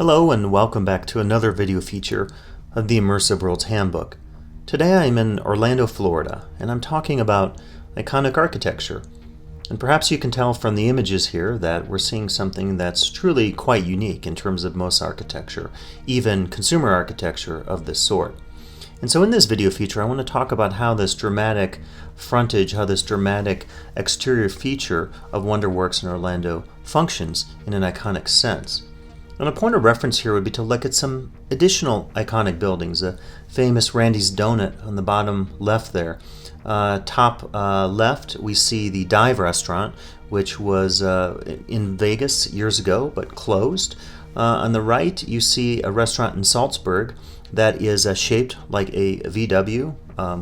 Hello and welcome back to another video feature of the Immersive Worlds Handbook. Today I'm in Orlando, Florida, and I'm talking about iconic architecture. And perhaps you can tell from the images here that we're seeing something that's truly quite unique in terms of most architecture, even consumer architecture of this sort. And so in this video feature I want to talk about how this dramatic frontage, how this dramatic exterior feature of WonderWorks in Orlando functions in an iconic sense. And a point of reference here would be to look at some additional iconic buildings. A famous Randy's Donut on the bottom left there. Top left we see the Dive restaurant, which was in Vegas years ago but closed. On the right you see a restaurant in Salzburg that is shaped like a VW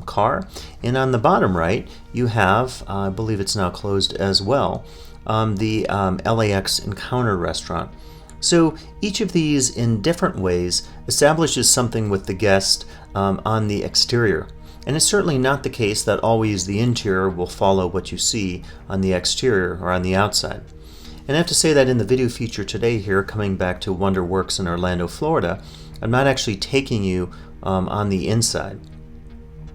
car. And on the bottom right you have, I believe it's now closed as well, the LAX Encounter restaurant. So each of these in different ways establishes something with the guest on the exterior. And it's certainly not the case that always the interior will follow what you see on the exterior or on the outside. And I have to say that in the video feature today here, coming back to WonderWorks in Orlando, Florida, I'm not actually taking you on the inside.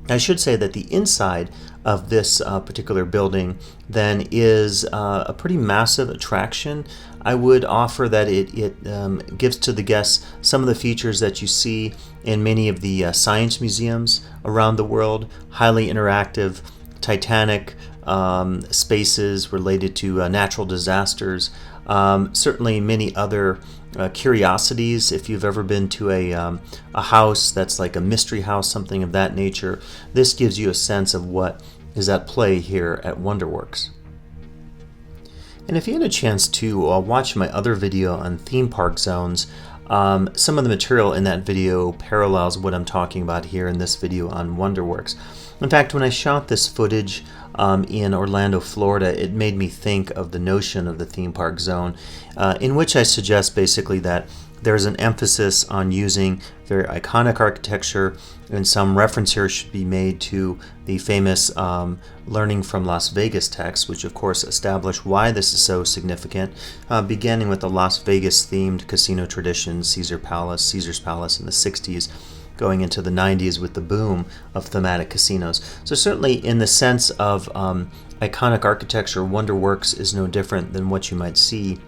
I should say that the inside of this particular building then is a pretty massive attraction. I would offer that it gives to the guests some of the features that you see in many of the science museums around the world, highly interactive, Titanic spaces related to natural disasters, certainly many other curiosities. If you've ever been to a house that's like a mystery house, something of that nature, this gives you a sense of what is at play here at WonderWorks. And if you had a chance to watch my other video on theme park zones, some of the material in that video parallels what I'm talking about here in this video on WonderWorks. In fact, when I shot this footage in Orlando, Florida, it made me think of the notion of the theme park zone, in which I suggest basically that there's an emphasis on using very iconic architecture, and some reference here should be made to the famous Learning from Las Vegas text, which of course establish why this is so significant, beginning with the Las Vegas themed casino tradition, Caesar's Palace in the 60s, going into the 90s with the boom of thematic casinos. So certainly in the sense of iconic architecture, WonderWorks is no different than what you might see,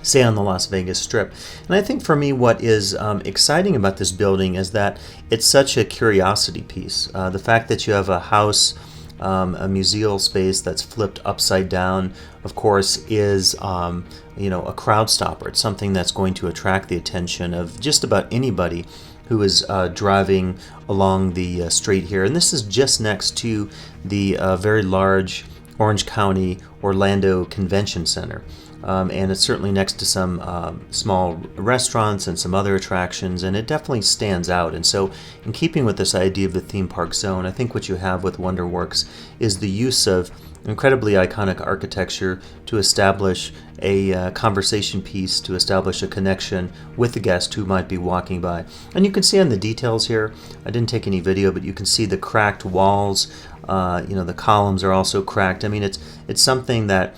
say, on the Las Vegas Strip. And I think for me what is exciting about this building is that it's such a curiosity piece. The fact that you have a house, a museal space that's flipped upside down, of course, is a crowd stopper. It's something that's going to attract the attention of just about anybody who is driving along the street here. And this is just next to the very large Orange County Orlando Convention Center. And it's certainly next to some small restaurants and some other attractions, and it definitely stands out. And so in keeping with this idea of the theme park zone, I think what you have with WonderWorks is the use of incredibly iconic architecture to establish a conversation piece, to establish a connection with the guest who might be walking by. And you can see on the details here, I didn't take any video, but you can see the cracked walls. The columns are also cracked. I mean, it's something that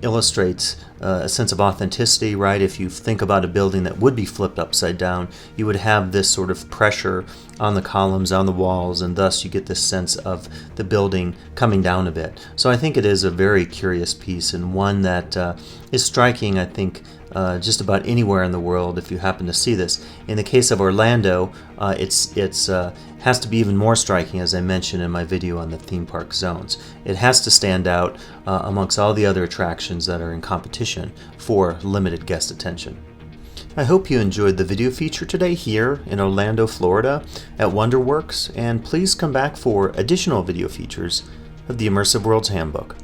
illustrates a sense of authenticity, right? If you think about a building that would be flipped upside down, you would have this sort of pressure on the columns, on the walls, and thus you get this sense of the building coming down a bit. So I think it is a very curious piece, and one that is striking, I think, just about anywhere in the world if you happen to see this. In the case of Orlando, it's has to be even more striking, as I mentioned in my video on the theme park zones. It has to stand out amongst all the other attractions that are in competition for limited guest attention. I hope you enjoyed the video feature today here in Orlando, Florida at WonderWorks, and please come back for additional video features of the Immersive Worlds Handbook.